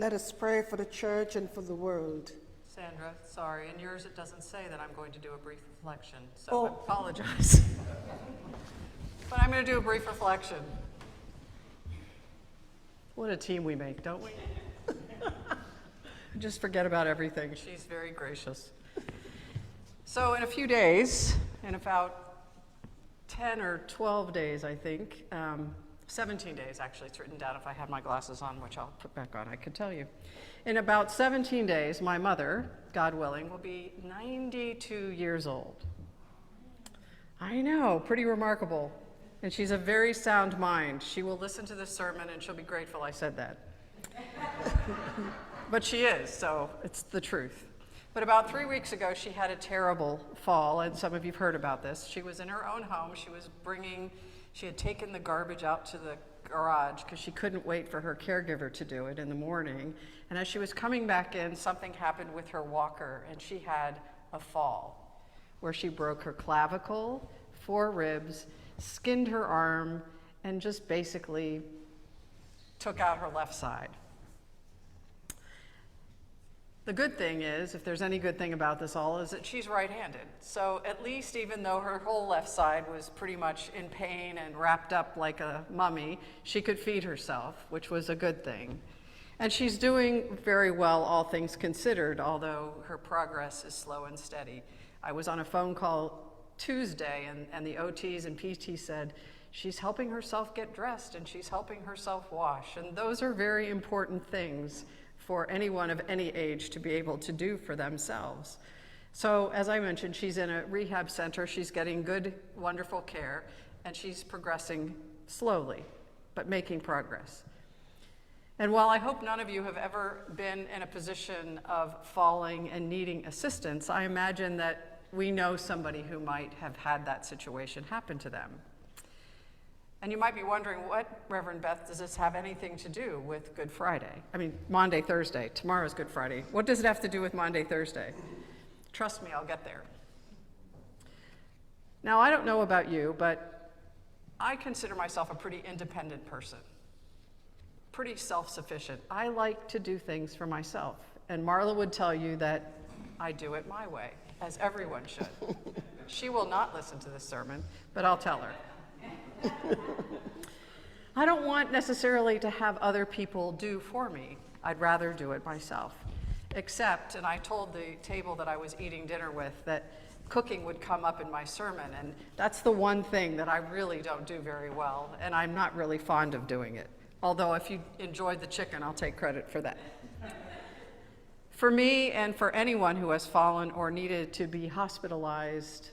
Let us pray for the church and for the world. Sandra, sorry, in yours it doesn't say that I'm going to do a brief reflection, so Oh. I apologize. But I'm going to do a brief reflection. What a team we make, don't we? Just forget about everything. She's very gracious. So in a few days, in about 10 or 12 days, I think, 17 days actually, it's written down if I have my glasses on, which I'll put back on, I could tell you. In about 17 days, my mother, God willing, will be 92 years old. I know, pretty remarkable. And she's a very sound mind. She will listen to this sermon and she'll be grateful I said that. But she is, so it's the truth. But about 3 weeks ago, she had a terrible fall, and some of you've heard about this. She was in her own home. She had taken the garbage out to the garage because she couldn't wait for her caregiver to do it in the morning. And as she was coming back in, something happened with her walker, and she had a fall where she broke her clavicle, 4 ribs, skinned her arm, and just basically took out her left side. The good thing is, if there's any good thing about this all, is that she's right-handed. So at least even though her whole left side was pretty much in pain and wrapped up like a mummy, she could feed herself, which was a good thing. And she's doing very well, all things considered, although her progress is slow and steady. I was on a phone call Tuesday, and the OTs and PTs said, she's helping herself get dressed and she's helping herself wash. And those are very important things for anyone of any age to be able to do for themselves. So as I mentioned, she's in a rehab center. She's getting good, wonderful care, and she's progressing slowly, but making progress. And while I hope none of you have ever been in a position of falling and needing assistance, I imagine that we know somebody who might have had that situation happen to them. And you might be wondering, what, Reverend Beth, does this have anything to do with Good Friday? I mean, Maundy, Thursday. Tomorrow's Good Friday. What does it have to do with Maundy, Thursday? Trust me, I'll get there. Now, I don't know about you, but I consider myself a pretty independent person, pretty self-sufficient. I like to do things for myself. And Marla would tell you that I do it my way, as everyone should. She will not listen to this sermon, but I'll tell her. I don't want necessarily to have other people do for me. I'd rather do it myself. Except, and I told the table that I was eating dinner with that cooking would come up in my sermon, and that's the one thing that I really don't do very well, and I'm not really fond of doing it. Although if you enjoyed the chicken, I'll take credit for that. For me and for anyone who has fallen or needed to be hospitalized,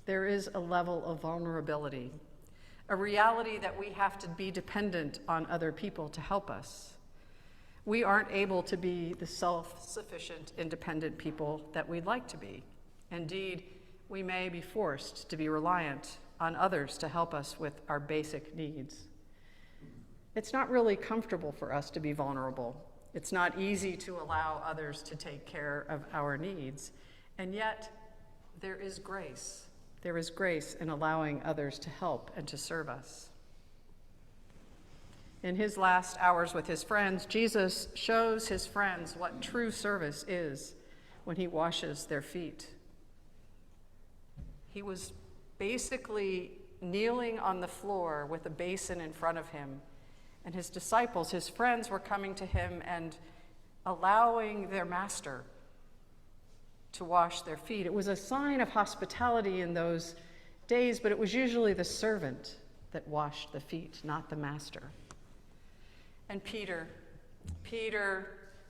there is a level of vulnerability, a reality that we have to be dependent on other people to help us. We aren't able to be the self-sufficient, independent people that we'd like to be. Indeed, we may be forced to be reliant on others to help us with our basic needs. It's not really comfortable for us to be vulnerable. It's not easy to allow others to take care of our needs, and yet there is grace. There is grace in allowing others to help and to serve us. In his last hours with his friends, Jesus shows his friends what true service is when he washes their feet. He was basically kneeling on the floor with a basin in front of him, and his disciples, his friends, were coming to him and allowing their master to wash their feet. It was a sign of hospitality in those days, but it was usually the servant that washed the feet, not the master. And Peter,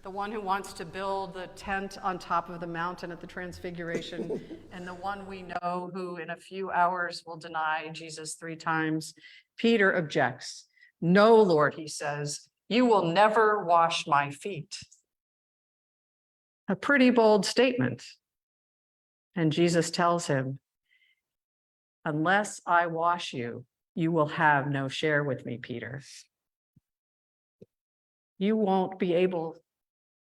the one who wants to build the tent on top of the mountain at the Transfiguration, and the one we know who in a few hours will deny Jesus 3 times, Peter objects. "No, Lord," he says, "you will never wash my feet." A pretty bold statement. And Jesus tells him, "Unless I wash you, you will have no share with me, Peter. You won't be able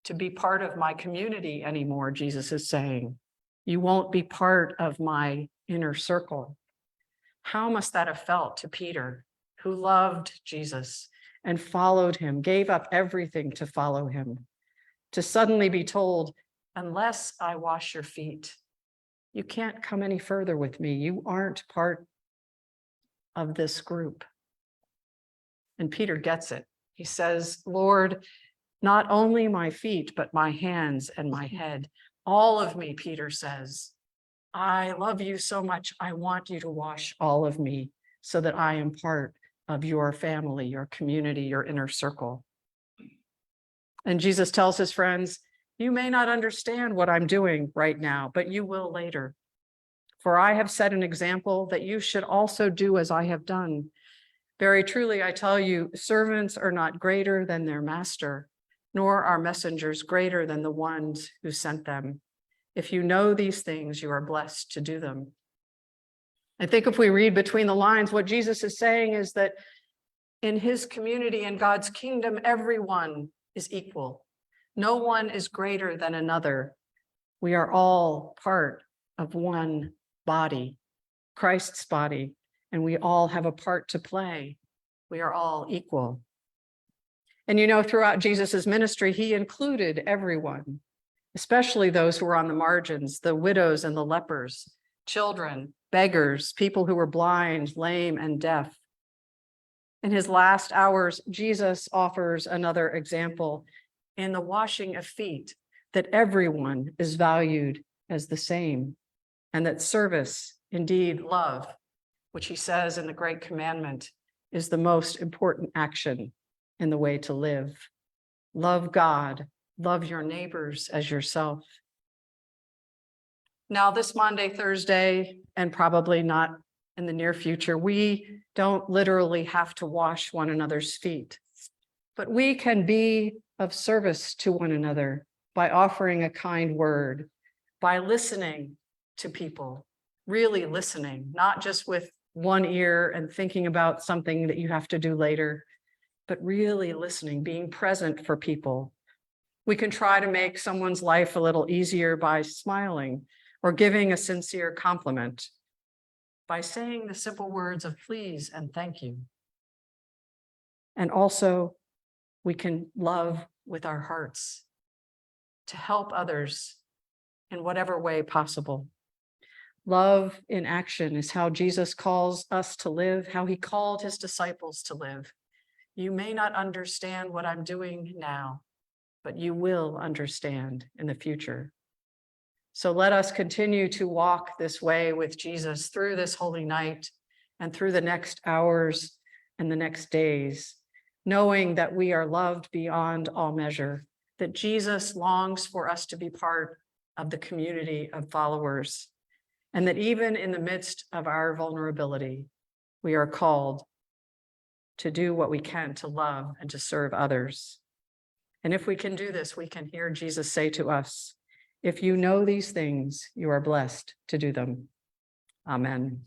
to be part of my community anymore," Jesus is saying. "You won't be part of my inner circle." How must that have felt to Peter, who loved Jesus and followed him, gave up everything to follow him, to suddenly be told, unless I wash your feet, you can't come any further with me. You aren't part of this group. And Peter gets it. He says, Lord, not only my feet, but my hands and my head, all of me, Peter says. I love you so much. I want you to wash all of me so that I am part of your family, your community, your inner circle. And Jesus tells his friends, you may not understand what I'm doing right now, but you will later. For I have set an example that you should also do as I have done. Very truly, I tell you, servants are not greater than their master, nor are messengers greater than the ones who sent them. If you know these things, you are blessed to do them. I think if we read between the lines, what Jesus is saying is that in his community, in God's kingdom, everyone is equal. No one is greater than another. We are all part of one body, Christ's body, and we all have a part to play. We are all equal. And throughout Jesus's ministry, he included everyone, especially those who were on the margins, the widows and the lepers, children, beggars, people who were blind, lame, and deaf. In his last hours, Jesus offers another example in the washing of feet, that everyone is valued as the same, and that service, indeed love, which he says in the Great Commandment, is the most important action in the way to live. Love God, love your neighbors as yourself. Now, this Maundy, Thursday, and probably not in the near future, we don't literally have to wash one another's feet, but we can be of service to one another by offering a kind word, by listening to people, really listening, not just with one ear and thinking about something that you have to do later, but really listening, being present for people. We can try to make someone's life a little easier by smiling or giving a sincere compliment, by saying the simple words of please and thank you. And also, we can love with our hearts to help others in whatever way possible. Love in action is how Jesus calls us to live, how he called his disciples to live. You may not understand what I'm doing now, but you will understand in the future. So let us continue to walk this way with Jesus through this holy night and through the next hours and the next days, knowing that we are loved beyond all measure, that Jesus longs for us to be part of the community of followers, and that even in the midst of our vulnerability, we are called to do what we can to love and to serve others. And if we can do this, we can hear Jesus say to us, if you know these things, you are blessed to do them. Amen.